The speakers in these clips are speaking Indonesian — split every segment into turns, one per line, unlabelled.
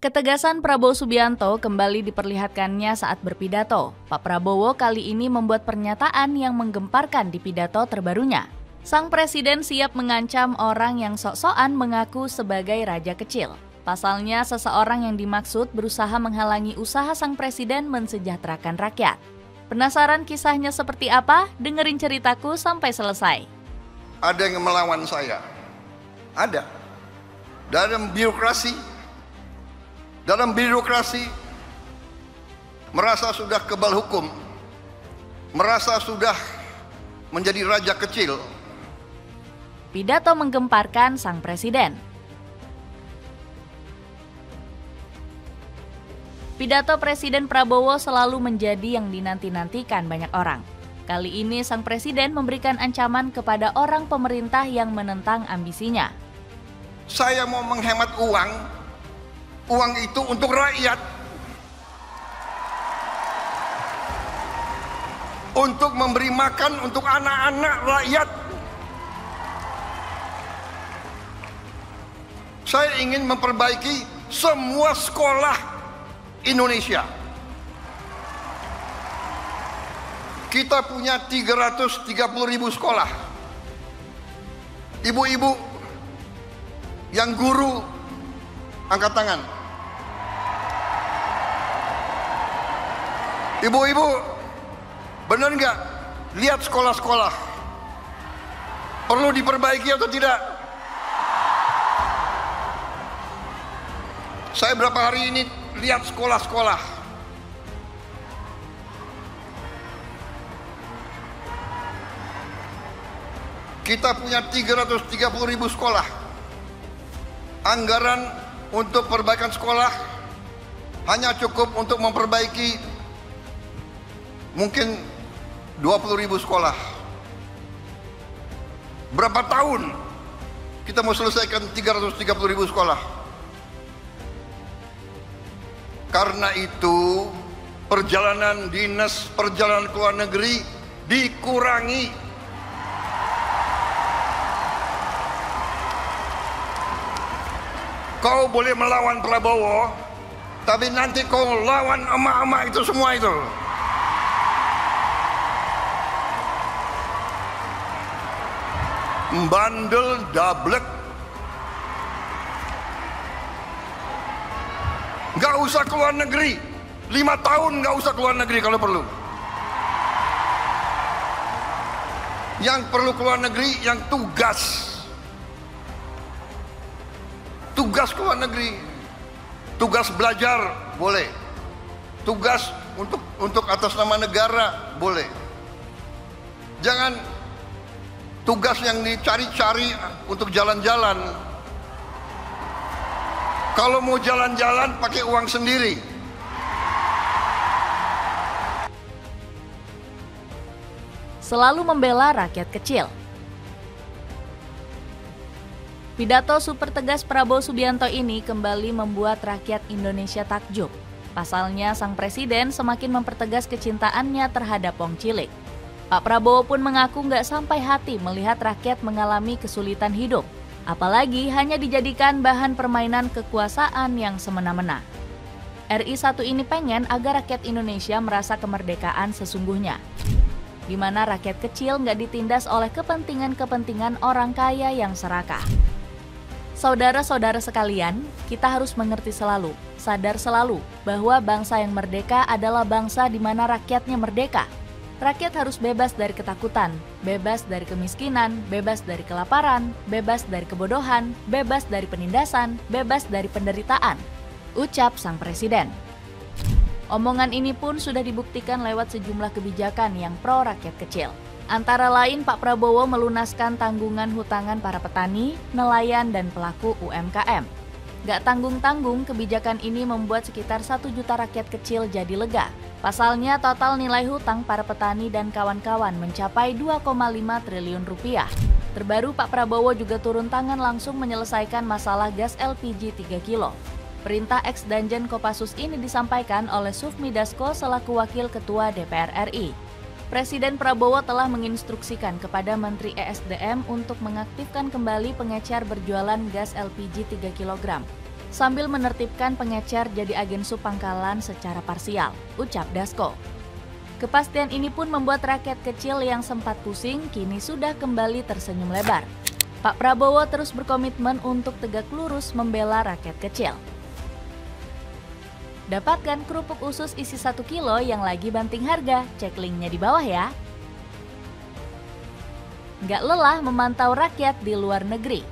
Ketegasan Prabowo Subianto kembali diperlihatkannya saat berpidato. Pak Prabowo kali ini membuat pernyataan yang menggemparkan di pidato terbarunya. Sang presiden siap mengancam orang yang sok-sokan mengaku sebagai raja kecil. Pasalnya, seseorang yang dimaksud berusaha menghalangi usaha sang presiden mensejahterakan rakyat. Penasaran kisahnya seperti apa? Dengerin ceritaku sampai selesai.
Ada yang melawan saya. Ada. Dalam birokrasi merasa sudah kebal hukum, merasa sudah menjadi raja kecil.
Pidato menggemparkan sang presiden. Pidato Presiden Prabowo selalu menjadi yang dinanti-nantikan banyak orang. Kali ini sang presiden memberikan ancaman kepada orang pemerintah yang menentang ambisinya.
Saya mau menghemat uang itu untuk rakyat, untuk memberi makan untuk anak-anak rakyat. Saya ingin memperbaiki semua sekolah Indonesia. Kita punya 330.000 sekolah. Ibu-ibu yang guru, angkat tangan. Ibu-ibu, benar nggak? Lihat sekolah-sekolah. Perlu diperbaiki atau tidak? Saya berapa hari ini lihat sekolah-sekolah. Kita punya 330.000 sekolah. Anggaran untuk perbaikan sekolah hanya cukup untuk memperbaiki mungkin 20.000 sekolah. Berapa tahun kita mau selesaikan 330.000 sekolah? Karena itu perjalanan dinas, perjalanan ke luar negeri dikurangi. Kau boleh melawan Prabowo, tapi nanti kau lawan emak-emak itu semua itu. Bandel dablek. Gak usah keluar negeri, 5 tahun gak usah keluar negeri kalau perlu. Yang perlu keluar negeri yang tugas keluar negeri, tugas belajar boleh, tugas untuk atas nama negara boleh. Jangan tugas yang dicari-cari untuk jalan-jalan. Kalau mau jalan-jalan pakai uang sendiri.
Selalu membela rakyat kecil. Pidato super tegas Prabowo Subianto ini kembali membuat rakyat Indonesia takjub. Pasalnya, sang presiden semakin mempertegas kecintaannya terhadap wong cilik. Pak Prabowo pun mengaku nggak sampai hati melihat rakyat mengalami kesulitan hidup. Apalagi hanya dijadikan bahan permainan kekuasaan yang semena-mena. RI 1 ini pengen agar rakyat Indonesia merasa kemerdekaan sesungguhnya, di mana rakyat kecil nggak ditindas oleh kepentingan-kepentingan orang kaya yang serakah. Saudara-saudara sekalian, kita harus mengerti selalu, sadar selalu bahwa bangsa yang merdeka adalah bangsa di mana rakyatnya merdeka. Rakyat harus bebas dari ketakutan, bebas dari kemiskinan, bebas dari kelaparan, bebas dari kebodohan, bebas dari penindasan, bebas dari penderitaan, ucap sang presiden. Omongan ini pun sudah dibuktikan lewat sejumlah kebijakan yang pro rakyat kecil. Antara lain, Pak Prabowo melunaskan tanggungan hutangan para petani, nelayan, dan pelaku UMKM. Gak tanggung-tanggung, kebijakan ini membuat sekitar 1 juta rakyat kecil jadi lega. Pasalnya, total nilai hutang para petani dan kawan-kawan mencapai 2,5 triliun rupiah. Terbaru, Pak Prabowo juga turun tangan langsung menyelesaikan masalah gas LPG 3 kilo. Perintah ex-Danjen Kopassus ini disampaikan oleh Sufmi Dasko selaku Wakil Ketua DPR RI. Presiden Prabowo telah menginstruksikan kepada Menteri ESDM untuk mengaktifkan kembali pengecer berjualan gas LPG 3 kg. sambil menertibkan pengecer jadi agen subpangkalan secara parsial, ucap Dasko. Kepastian ini pun membuat rakyat kecil yang sempat pusing kini sudah kembali tersenyum lebar. Pak Prabowo terus berkomitmen untuk tegak lurus membela rakyat kecil. Dapatkan kerupuk usus isi 1 kilo yang lagi banting harga, cek linknya di bawah ya. Nggak lelah memantau rakyat di luar negeri.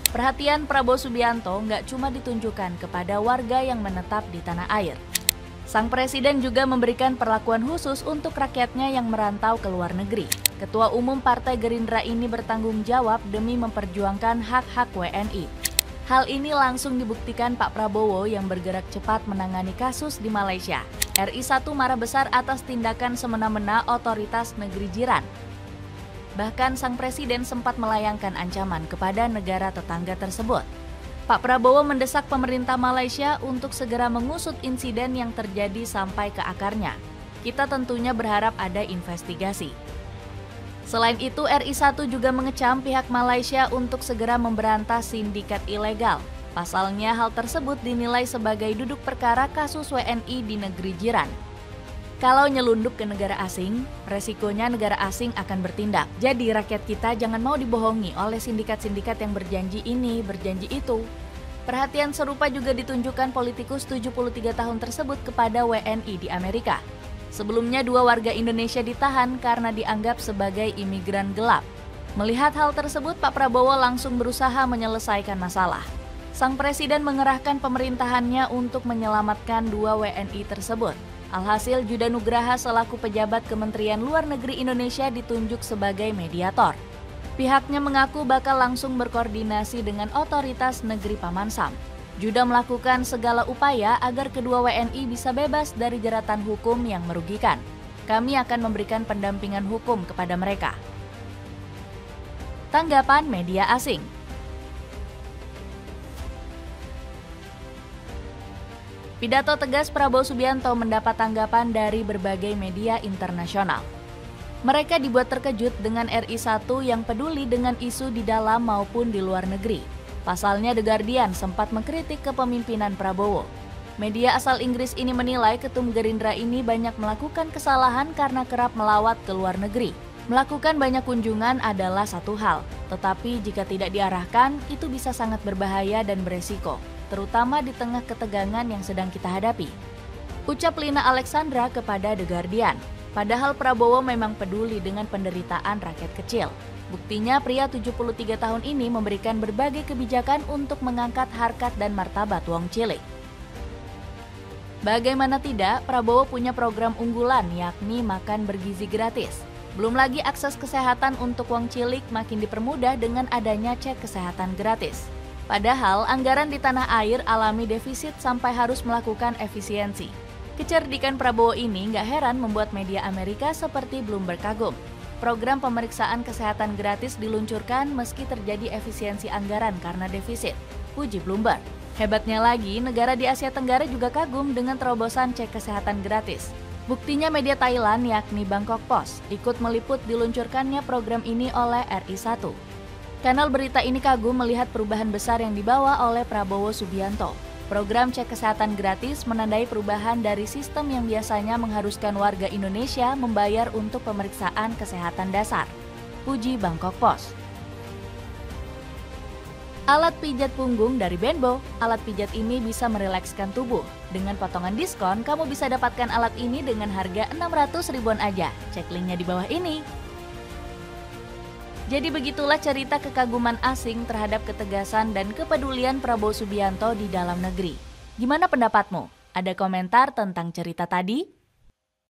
Perhatian Prabowo Subianto nggak cuma ditunjukkan kepada warga yang menetap di tanah air. Sang presiden juga memberikan perlakuan khusus untuk rakyatnya yang merantau ke luar negeri. Ketua Umum Partai Gerindra ini bertanggung jawab demi memperjuangkan hak-hak WNI. Hal ini langsung dibuktikan Pak Prabowo yang bergerak cepat menangani kasus di Malaysia. RI 1 marah besar atas tindakan semena-mena otoritas negeri jiran. Bahkan sang presiden sempat melayangkan ancaman kepada negara tetangga tersebut. Pak Prabowo mendesak pemerintah Malaysia untuk segera mengusut insiden yang terjadi sampai ke akarnya. Kita tentunya berharap ada investigasi. Selain itu, RI 1 juga mengecam pihak Malaysia untuk segera memberantas sindikat ilegal. Pasalnya, hal tersebut dinilai sebagai duduk perkara kasus WNI di negeri jiran. Kalau nyelundup ke negara asing, resikonya negara asing akan bertindak. Jadi rakyat kita jangan mau dibohongi oleh sindikat-sindikat yang berjanji ini, berjanji itu. Perhatian serupa juga ditunjukkan politikus 73 tahun tersebut kepada WNI di Amerika. Sebelumnya 2 warga Indonesia ditahan karena dianggap sebagai imigran gelap. Melihat hal tersebut, Pak Prabowo langsung berusaha menyelesaikan masalah. Sang presiden mengerahkan pemerintahannya untuk menyelamatkan 2 WNI tersebut. Alhasil Judah Nugraha selaku pejabat Kementerian Luar Negeri Indonesia ditunjuk sebagai mediator. Pihaknya mengaku bakal langsung berkoordinasi dengan otoritas negeri Paman Sam. Judah melakukan segala upaya agar kedua WNI bisa bebas dari jeratan hukum yang merugikan. Kami akan memberikan pendampingan hukum kepada mereka. Tanggapan media asing. Pidato tegas Prabowo Subianto mendapat tanggapan dari berbagai media internasional. Mereka dibuat terkejut dengan RI 1 yang peduli dengan isu di dalam maupun di luar negeri. Pasalnya The Guardian sempat mengkritik kepemimpinan Prabowo. Media asal Inggris ini menilai ketum Gerindra ini banyak melakukan kesalahan karena kerap melawat ke luar negeri. Melakukan banyak kunjungan adalah satu hal, tetapi jika tidak diarahkan, itu bisa sangat berbahaya dan beresiko, terutama di tengah ketegangan yang sedang kita hadapi. Ucap Lina Alexandra kepada The Guardian. Padahal Prabowo memang peduli dengan penderitaan rakyat kecil. Buktinya pria 73 tahun ini memberikan berbagai kebijakan untuk mengangkat harkat dan martabat wong cilik. Bagaimana tidak, Prabowo punya program unggulan yakni makan bergizi gratis. Belum lagi akses kesehatan untuk wong cilik makin dipermudah dengan adanya cek kesehatan gratis. Padahal anggaran di tanah air alami defisit sampai harus melakukan efisiensi. Kecerdikan Prabowo ini nggak heran membuat media Amerika seperti Bloomberg kagum. Program pemeriksaan kesehatan gratis diluncurkan meski terjadi efisiensi anggaran karena defisit, puji Bloomberg. Hebatnya lagi, negara di Asia Tenggara juga kagum dengan terobosan cek kesehatan gratis. Buktinya media Thailand yakni Bangkok Post ikut meliput diluncurkannya program ini oleh RI 1. Kanal berita ini kagum melihat perubahan besar yang dibawa oleh Prabowo Subianto. Program cek kesehatan gratis menandai perubahan dari sistem yang biasanya mengharuskan warga Indonesia membayar untuk pemeriksaan kesehatan dasar. Puji Bangkok Post. Alat pijat punggung dari Benbow. Alat pijat ini bisa merilekskan tubuh. Dengan potongan diskon, kamu bisa dapatkan alat ini dengan harga 600 ribuan aja. Cek linknya di bawah ini. Jadi begitulah cerita kekaguman asing terhadap ketegasan dan kepedulian Prabowo Subianto di dalam negeri. Gimana pendapatmu? Ada komentar tentang cerita tadi?